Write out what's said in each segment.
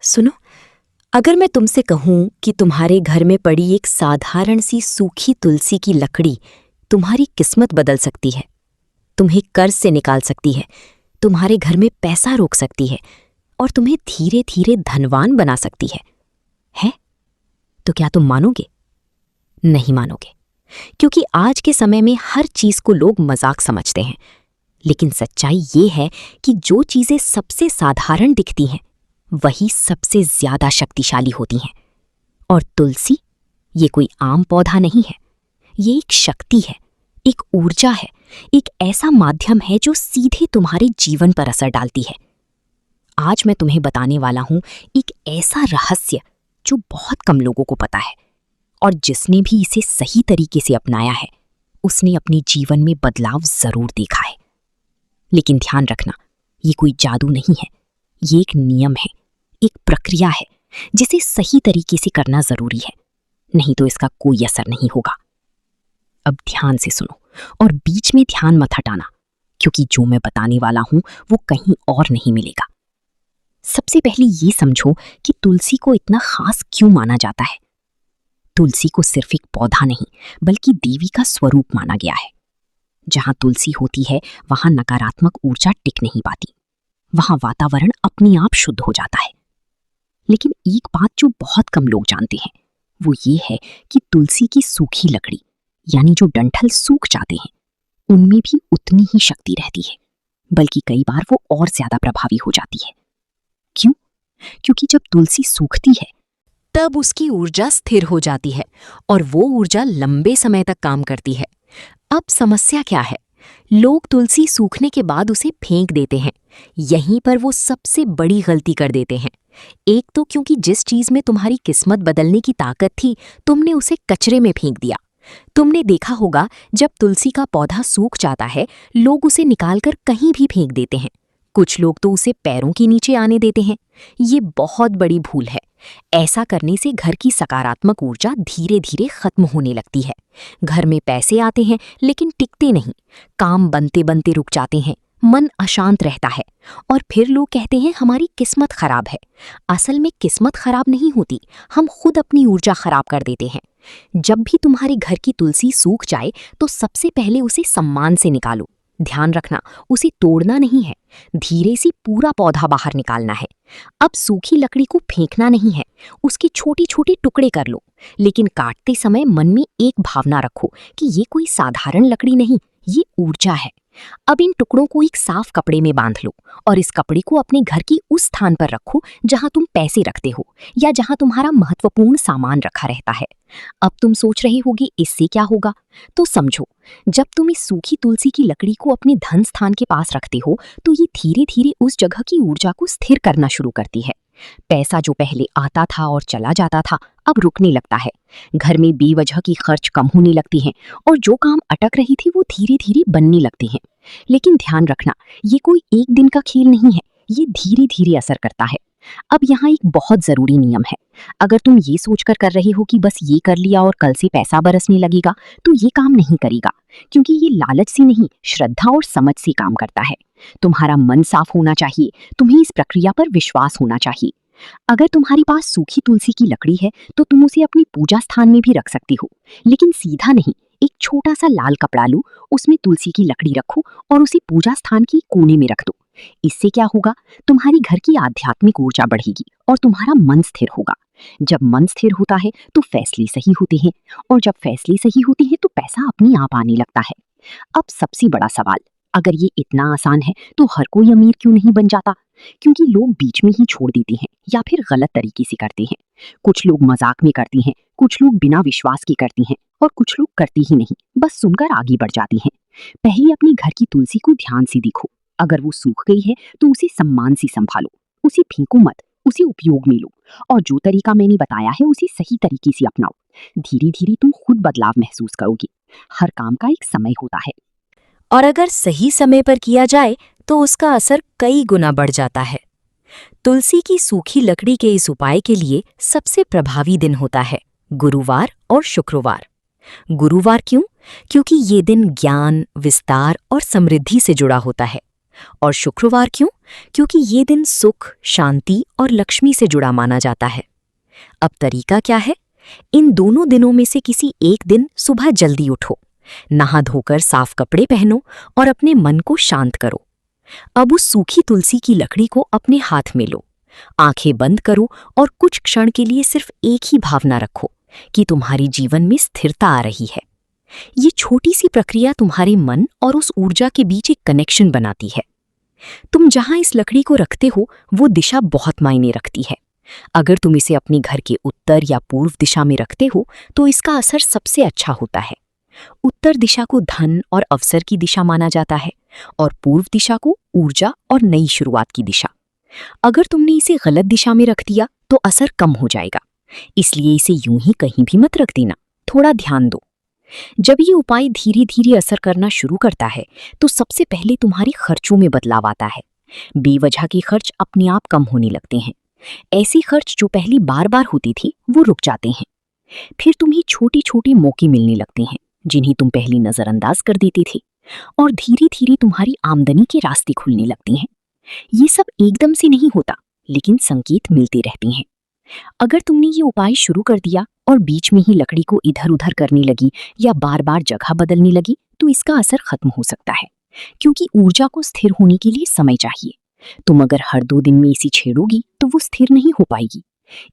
सुनो, अगर मैं तुमसे कहूं कि तुम्हारे घर में पड़ी एक साधारण सी सूखी तुलसी की लकड़ी तुम्हारी किस्मत बदल सकती है, तुम्हें कर्ज से निकाल सकती है, तुम्हारे घर में पैसा रोक सकती है और तुम्हें धीरे धीरे धनवान बना सकती है? तो क्या तुम मानोगे? नहीं मानोगे, क्योंकि आज के समय में हर चीज को लोग मजाक समझते हैं। लेकिन सच्चाई ये है कि जो चीजें सबसे साधारण दिखती हैं वही सबसे ज्यादा शक्तिशाली होती हैं। और तुलसी ये कोई आम पौधा नहीं है, ये एक शक्ति है, एक ऊर्जा है, एक ऐसा माध्यम है जो सीधे तुम्हारे जीवन पर असर डालती है। आज मैं तुम्हें बताने वाला हूं एक ऐसा रहस्य जो बहुत कम लोगों को पता है, और जिसने भी इसे सही तरीके से अपनाया है उसने अपने जीवन में बदलाव जरूर देखा है। लेकिन ध्यान रखना, ये कोई जादू नहीं है, ये एक नियम है, एक प्रक्रिया है जिसे सही तरीके से करना जरूरी है, नहीं तो इसका कोई असर नहीं होगा। अब ध्यान से सुनो और बीच में ध्यान मत हटाना, क्योंकि जो मैं बताने वाला हूं वो कहीं और नहीं मिलेगा। सबसे पहले ये समझो कि तुलसी को इतना खास क्यों माना जाता है। तुलसी को सिर्फ एक पौधा नहीं बल्कि देवी का स्वरूप माना गया है। जहां तुलसी होती है वहां नकारात्मक ऊर्जा टिक नहीं पाती, वहां वातावरण अपने आप शुद्ध हो जाता है। लेकिन एक बात जो बहुत कम लोग जानते हैं वो ये है कि तुलसी की सूखी लकड़ी यानी जो डंठल सूख जाते हैं उनमें भी उतनी ही शक्ति रहती है, बल्कि कई बार वो और ज्यादा प्रभावी हो जाती है। क्यों? क्योंकि जब तुलसी सूखती है तब उसकी ऊर्जा स्थिर हो जाती है और वो ऊर्जा लंबे समय तक काम करती है। अब समस्या क्या है? लोग तुलसी सूखने के बाद उसे फेंक देते हैं। यहीं पर वो सबसे बड़ी गलती कर देते हैं। एक तो क्योंकि जिस चीज में तुम्हारी किस्मत बदलने की ताकत थी तुमने उसे कचरे में फेंक दिया। तुमने देखा होगा जब तुलसी का पौधा सूख जाता है लोग उसे निकालकर कहीं भी फेंक देते हैं। कुछ लोग तो उसे पैरों के नीचे आने देते हैं। ये बहुत बड़ी भूल है। ऐसा करने से घर की सकारात्मक ऊर्जा धीरे धीरे खत्म होने लगती है। घर में पैसे आते हैं लेकिन टिकते नहीं, काम बनते बनते रुक जाते हैं, मन अशांत रहता है और फिर लोग कहते हैं हमारी किस्मत खराब है। असल में किस्मत खराब नहीं होती, हम खुद अपनी ऊर्जा खराब कर देते हैं। जब भी तुम्हारे घर की तुलसी सूख जाए तो सबसे पहले उसे सम्मान से निकालो। ध्यान रखना, उसे तोड़ना नहीं है, धीरे से पूरा पौधा बाहर निकालना है। अब सूखी लकड़ी को फेंकना नहीं है, उसके छोटे छोटे टुकड़े कर लो, लेकिन काटते समय मन में एक भावना रखो कि ये कोई साधारण लकड़ी नहीं, ये ऊर्जा है। अब इन टुकड़ों को एक साफ कपड़े में बांध लो और इस कपड़े को अपने घर की उस स्थान पर रखो जहां तुम पैसे रखते हो या जहां तुम्हारा महत्वपूर्ण सामान रखा रहता है। अब तुम सोच रहे होगे इससे क्या होगा? तो समझो, जब तुम इस सूखी तुलसी की लकड़ी को अपने धन स्थान के पास रखते हो तो ये धीरे धीरे उस जगह की ऊर्जा को स्थिर करना शुरू करती है। पैसा जो पहले आता था और चला जाता था अब रुकने लगता है। घर में बेवजह की खर्च कम होने लगती हैं और जो काम अटक रही थी वो धीरे धीरे बनने लगते हैं। लेकिन ध्यान रखना, ये कोई एक दिन का खेल नहीं है, ये धीरे धीरे असर करता है। अब यहाँ एक बहुत जरूरी नियम है। अगर तुम ये सोचकर कर रहे हो कि बस ये कर लिया और कल से पैसा बरसने लगेगा तो ये काम नहीं करेगा, क्योंकि ये लालच से नहीं, श्रद्धा और समझ से काम करता है। तुम्हारा मन साफ होना चाहिए, तुम्हें इस प्रक्रिया पर विश्वास होना चाहिए। अगर तुम्हारे पास सूखी तुलसी की लकड़ी है तो तुम उसे अपनी पूजा स्थान में भी रख सकती हो, लेकिन सीधा नहीं। एक छोटा सा लाल कपड़ा लो, उसमें तुलसी की लकड़ी रखो और उसे पूजा स्थान की कोने में रख दो। इससे क्या होगा? तुम्हारी घर की आध्यात्मिक ऊर्जा बढ़ेगी और तुम्हारा मन स्थिर होगा। जब मन स्थिर होता है तो फैसले सही होते हैं, और जब फैसले सही होते हैं तो पैसा अपने आप आने लगता है। अब सबसे बड़ा सवाल, अगर ये इतना आसान है तो हर कोई अमीर क्यों नहीं बन जाता? क्योंकि लोग बीच में ही छोड़ देते हैं या फिर गलत तरीके से करते हैं। कुछ लोग मजाक में करते हैं, कुछ लोग बिना विश्वास के करते हैं और कुछ लोग करते ही नहीं, बस सुनकर आगे बढ़ जाते हैं। पहले अपने घर की तुलसी को ध्यान से देखो। अगर वो सूख गई है तो उसे सम्मान से संभालो, उसे फेंको मत, उसे उपयोग में लो और जो तरीका मैंने बताया है उसे सही तरीके से अपनाओ। धीरे धीरे तुम खुद बदलाव महसूस करोगे। हर काम का एक समय होता है, और अगर सही समय पर किया जाए तो उसका असर कई गुना बढ़ जाता है। तुलसी की सूखी लकड़ी के इस उपाय के लिए सबसे प्रभावी दिन होता है गुरुवार और शुक्रवार। गुरुवार क्यों? क्योंकि ये दिन ज्ञान, विस्तार और समृद्धि से जुड़ा होता है। और शुक्रवार क्यों? क्योंकि ये दिन सुख, शांति और लक्ष्मी से जुड़ा माना जाता है। अब तरीका क्या है? इन दोनों दिनों में से किसी एक दिन सुबह जल्दी उठो, नहा धोकर साफ कपड़े पहनो और अपने मन को शांत करो। अब उस सूखी तुलसी की लकड़ी को अपने हाथ में लो, आंखें बंद करो और कुछ क्षण के लिए सिर्फ एक ही भावना रखो कि तुम्हारी जीवन में स्थिरता आ रही है। ये छोटी सी प्रक्रिया तुम्हारे मन और उस ऊर्जा के बीच एक कनेक्शन बनाती है। तुम जहां इस लकड़ी को रखते हो वो दिशा बहुत मायने रखती है। अगर तुम इसे अपने घर के उत्तर या पूर्व दिशा में रखते हो तो इसका असर सबसे अच्छा होता है। उत्तर दिशा को धन और अवसर की दिशा माना जाता है और पूर्व दिशा को ऊर्जा और नई शुरुआत की दिशा। अगर तुमने इसे गलत दिशा में रख दिया तो असर कम हो जाएगा, इसलिए इसे यूं ही कहीं भी मत रख देना, थोड़ा ध्यान दो। जब ये उपाय धीरे धीरे असर करना शुरू करता है तो सबसे पहले तुम्हारे खर्चों में बदलाव आता है। बेवजह के खर्च अपने आप कम होने लगते हैं। ऐसे खर्च जो पहले बार बार होते थे वो रुक जाते हैं। फिर तुम्हें छोटे छोटे मौके मिलने लगते हैं जिन्हें तुम पहले नजरअंदाज कर देते थे, और धीरे धीरे तुम्हारी आमदनी के रास्ते खुलने लगते हैं। ये सब एकदम से नहीं होता, लेकिन संकेत मिलते रहते हैं। अगर तुमने ये उपाय शुरू कर दिया और बीच में ही लकड़ी को इधर उधर करने लगी या बार बार जगह बदलने लगी तो इसका असर खत्म हो सकता है, क्योंकि ऊर्जा को स्थिर होने के लिए समय चाहिए। तुम अगर हर 2 दिन में इसे छेड़ोगी तो वो स्थिर नहीं हो पाएगी।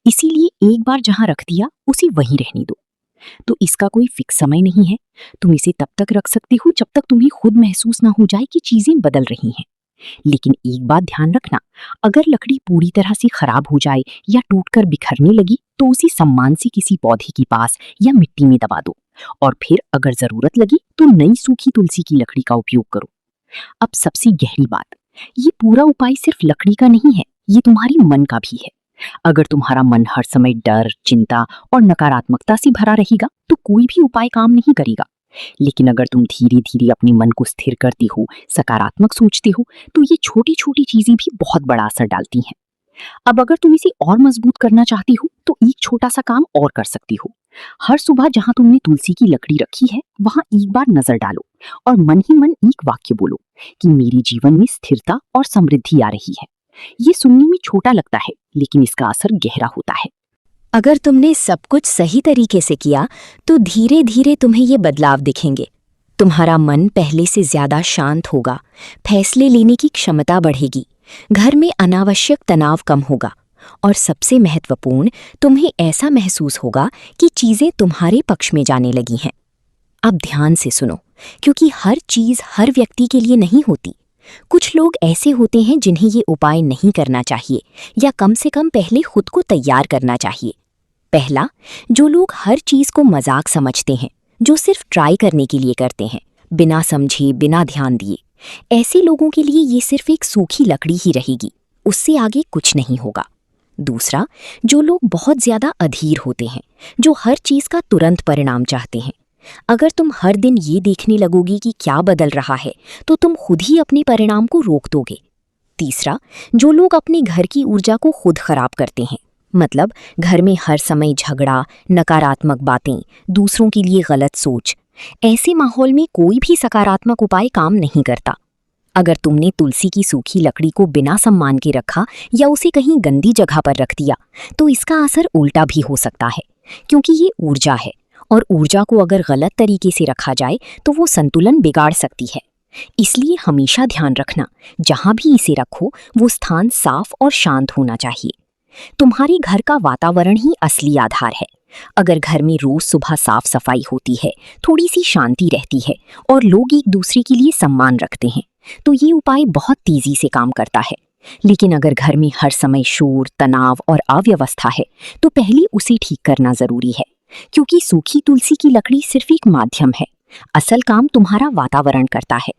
इसीलिए एक बार जहां रख दिया उसे वहीं रहने दो। तो इसका कोई फिक्स समय नहीं है। तुम इसे तब तक रख सकती हो जब तक तुम्हें खुद महसूस ना हो जाए कि चीजें बदल रही हैं। लेकिन एक बात ध्यान रखना, अगर लकड़ी पूरी तरह से खराब हो जाए या टूटकर बिखरने लगी तो उसे सम्मान से किसी पौधे के पास या मिट्टी में दबा दो, और फिर अगर जरूरत लगी तो नई सूखी तुलसी की लकड़ी का उपयोग करो। अब सबसे गहरी बात, ये पूरा उपाय सिर्फ लकड़ी का नहीं है, ये तुम्हारी मन का भी है। अगर तुम्हारा मन हर समय डर, चिंता और नकारात्मकता से भरा रहेगा तो कोई भी उपाय काम नहीं करेगा। लेकिन अगर तुम धीरे धीरे अपने मन को स्थिर करते हो, सकारात्मक सोचते हो, तो ये छोटी छोटी चीजें भी बहुत बड़ा असर डालती हैं। अब अगर तुम इसे और मजबूत करना चाहती हो तो एक छोटा सा काम और कर सकती हो। हर सुबह जहां तुमने तुलसी की लकड़ी रखी है वहां एक बार नजर डालो और मन ही मन एक वाक्य बोलो कि मेरे जीवन में स्थिरता और समृद्धि आ रही है। ये सुनने में छोटा लगता है, लेकिन इसका असर गहरा होता है। अगर तुमने सब कुछ सही तरीके से किया तो धीरे धीरे तुम्हें ये बदलाव दिखेंगे। तुम्हारा मन पहले से ज्यादा शांत होगा, फैसले लेने की क्षमता बढ़ेगी, घर में अनावश्यक तनाव कम होगा, और सबसे महत्वपूर्ण, तुम्हें ऐसा महसूस होगा कि चीजें तुम्हारे पक्ष में जाने लगी हैं। अब ध्यान से सुनो, क्योंकि हर चीज हर व्यक्ति के लिए नहीं होती। कुछ लोग ऐसे होते हैं जिन्हें ये उपाय नहीं करना चाहिए, या कम से कम पहले खुद को तैयार करना चाहिए। पहला, जो लोग हर चीज को मजाक समझते हैं, जो सिर्फ ट्राई करने के लिए करते हैं, बिना समझे, बिना ध्यान दिए, ऐसे लोगों के लिए ये सिर्फ एक सूखी लकड़ी ही रहेगी, उससे आगे कुछ नहीं होगा। दूसरा, जो लोग बहुत ज्यादा अधीर होते हैं, जो हर चीज का तुरंत परिणाम चाहते हैं, अगर तुम हर दिन ये देखने लगोगी कि क्या बदल रहा है तो तुम खुद ही अपने परिणाम को रोक दोगे। तीसरा, जो लोग अपने घर की ऊर्जा को खुद खराब करते हैं, मतलब घर में हर समय झगड़ा, नकारात्मक बातें, दूसरों के लिए गलत सोच, ऐसे माहौल में कोई भी सकारात्मक उपाय काम नहीं करता। अगर तुमने तुलसी की सूखी लकड़ी को बिना सम्मान के रखा या उसे कहीं गंदी जगह पर रख दिया तो इसका असर उल्टा भी हो सकता है, क्योंकि ये ऊर्जा है और ऊर्जा को अगर गलत तरीके से रखा जाए तो वो संतुलन बिगाड़ सकती है। इसलिए हमेशा ध्यान रखना, जहां भी इसे रखो वो स्थान साफ और शांत होना चाहिए। तुम्हारे घर का वातावरण ही असली आधार है। अगर घर में रोज सुबह साफ सफाई होती है, थोड़ी सी शांति रहती है और लोग एक दूसरे के लिए सम्मान रखते हैं तो ये उपाय बहुत तेजी से काम करता है। लेकिन अगर घर में हर समय शोर, तनाव और अव्यवस्था है तो पहले उसे ठीक करना जरूरी है, क्योंकि सूखी तुलसी की लकड़ी सिर्फ एक माध्यम है, असल काम तुम्हारा वातावरण करता है।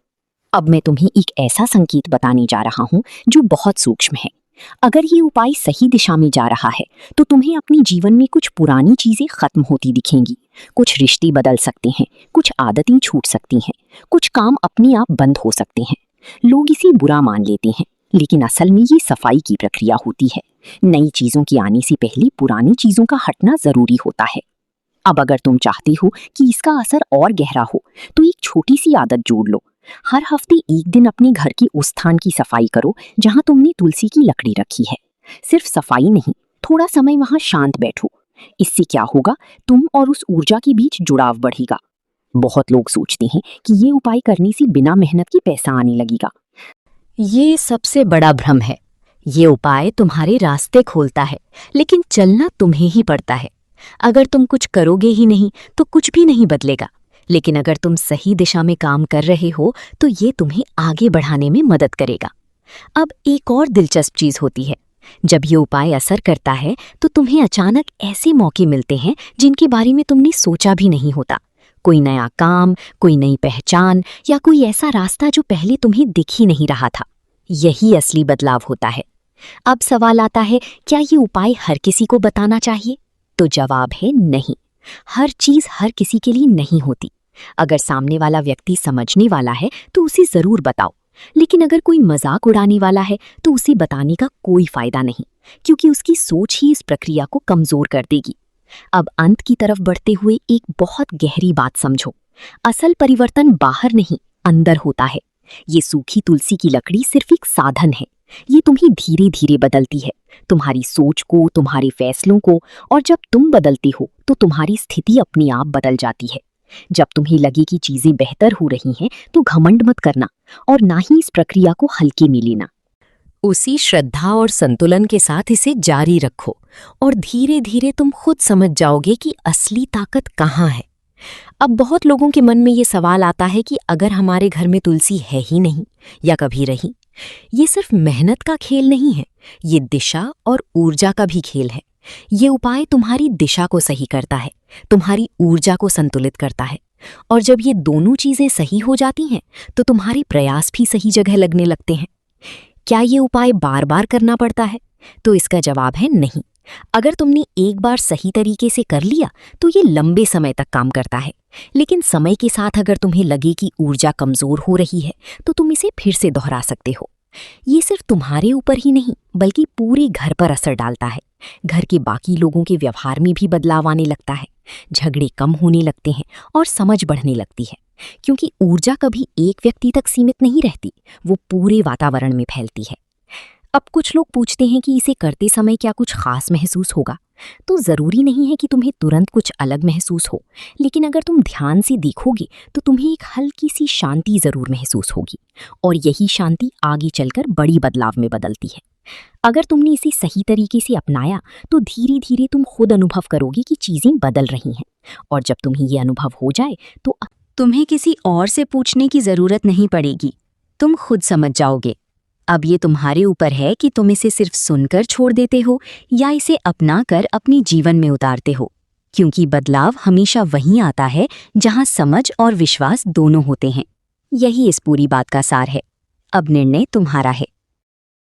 अब मैं तुम्हें एक ऐसा संकेत बताने जा रहा हूं जो बहुत सूक्ष्म है। अगर ये उपाय सही दिशा में जा रहा है तो तुम्हें अपने जीवन में कुछ पुरानी चीजें खत्म होती दिखेंगी, कुछ रिश्ते बदल सकते हैं, कुछ आदतें छूट सकती हैं, कुछ काम अपने आप बंद हो सकते हैं। लोग इसे बुरा मान लेते हैं, लेकिन असल में ये सफाई की प्रक्रिया होती है। नई चीजों के आने से पहले पुरानी चीजों का हटना जरूरी होता है। अब अगर तुम चाहते हो कि इसका असर और गहरा हो तो एक छोटी सी आदत जोड़ लो, हर हफ्ते एक दिन अपने घर की उस स्थान की सफाई करो जहां तुमने तुलसी की लकड़ी रखी है। सिर्फ सफाई नहीं, थोड़ा समय वहां शांत बैठो। इससे क्या होगा, तुम और उस ऊर्जा के बीच जुड़ाव बढ़ेगा। बहुत लोग सोचते हैं कि ये उपाय करने से बिना मेहनत के पैसा आने लगेगा। ये सबसे बड़ा भ्रम है। ये उपाय तुम्हारे रास्ते खोलता है, लेकिन चलना तुम्हें ही पड़ता है। अगर तुम कुछ करोगे ही नहीं तो कुछ भी नहीं बदलेगा, लेकिन अगर तुम सही दिशा में काम कर रहे हो तो ये तुम्हें आगे बढ़ाने में मदद करेगा। अब एक और दिलचस्प चीज होती है, जब ये उपाय असर करता है तो तुम्हें अचानक ऐसे मौके मिलते हैं जिनके बारे में तुमने सोचा भी नहीं होता। कोई नया काम, कोई नई पहचान या कोई ऐसा रास्ता जो पहले तुम्हें दिख ही नहीं रहा था। यही असली बदलाव होता है। अब सवाल आता है, क्या ये उपाय हर किसी को बताना चाहिए? तो जवाब है नहीं। हर चीज हर किसी के लिए नहीं होती। अगर सामने वाला व्यक्ति समझने वाला है तो उसे जरूर बताओ, लेकिन अगर कोई मजाक उड़ाने वाला है तो उसे बताने का कोई फायदा नहीं, क्योंकि उसकी सोच ही इस प्रक्रिया को कमजोर कर देगी। अब अंत की तरफ बढ़ते हुए एक बहुत गहरी बात समझो। असल परिवर्तन बाहर नहीं, अंदर होता है। ये सूखी तुलसी की लकड़ी सिर्फ एक साधन है। ये तुम्हें धीरे धीरे बदलती है, तुम्हारी सोच को, तुम्हारे फैसलों को। और जब तुम बदलते हो तो तुम्हारी स्थिति अपने आप बदल जाती है। जब तुम्हें लगे कि चीजें बेहतर हो रही हैं तो घमंड मत करना, और ना ही इस प्रक्रिया को हल्के में लेना। उसी श्रद्धा और संतुलन के साथ इसे जारी रखो, और धीरे धीरे तुम खुद समझ जाओगे कि असली ताकत कहाँ है। अब बहुत लोगों के मन में ये सवाल आता है कि अगर हमारे घर में तुलसी है ही नहीं या कभी रही। ये सिर्फ मेहनत का खेल नहीं है, ये दिशा और ऊर्जा का भी खेल है। ये उपाय तुम्हारी दिशा को सही करता है, तुम्हारी ऊर्जा को संतुलित करता है। और जब ये दोनों चीजें सही हो जाती हैं तो तुम्हारे प्रयास भी सही जगह लगने लगते हैं। क्या ये उपाय बार बार करना पड़ता है? तो इसका जवाब है नहीं। अगर तुमने एक बार सही तरीके से कर लिया तो ये लंबे समय तक काम करता है, लेकिन समय के साथ अगर तुम्हें लगे कि ऊर्जा कमजोर हो रही है तो तुम इसे फिर से दोहरा सकते हो। ये सिर्फ तुम्हारे ऊपर ही नहीं बल्कि पूरे घर पर असर डालता है। घर के बाकी लोगों के व्यवहार में भी बदलाव आने लगता है। झगड़े कम होने लगते हैं और समझ बढ़ने लगती है, क्योंकि ऊर्जा कभी एक व्यक्ति तक सीमित नहीं रहती, वो पूरे वातावरण में फैलती है। अब कुछ लोग पूछते हैं कि इसे करते समय क्या कुछ खास महसूस होगा? तो जरूरी नहीं है कि तुम्हें तुरंत कुछ अलग महसूस हो, लेकिन अगर तुम ध्यान से देखोगे तो तुम्हें एक हल्की सी शांति जरूर महसूस होगी, और यही शांति आगे चलकर बड़ी बदलाव में बदलती है। अगर तुमने इसे सही तरीके से अपनाया तो धीरे धीरे तुम खुद अनुभव करोगे कि चीजें बदल रही हैं, और जब तुम्हें ये अनुभव हो जाए तो तुम्हें किसी और से पूछने की जरूरत नहीं पड़ेगी, तुम खुद समझ जाओगे। अब ये तुम्हारे ऊपर है कि तुम इसे सिर्फ सुनकर छोड़ देते हो या इसे अपनाकर अपने जीवन में उतारते हो, क्योंकि बदलाव हमेशा वहीं आता है जहां समझ और विश्वास दोनों होते हैं। यही इस पूरी बात का सार है। अब निर्णय तुम्हारा है।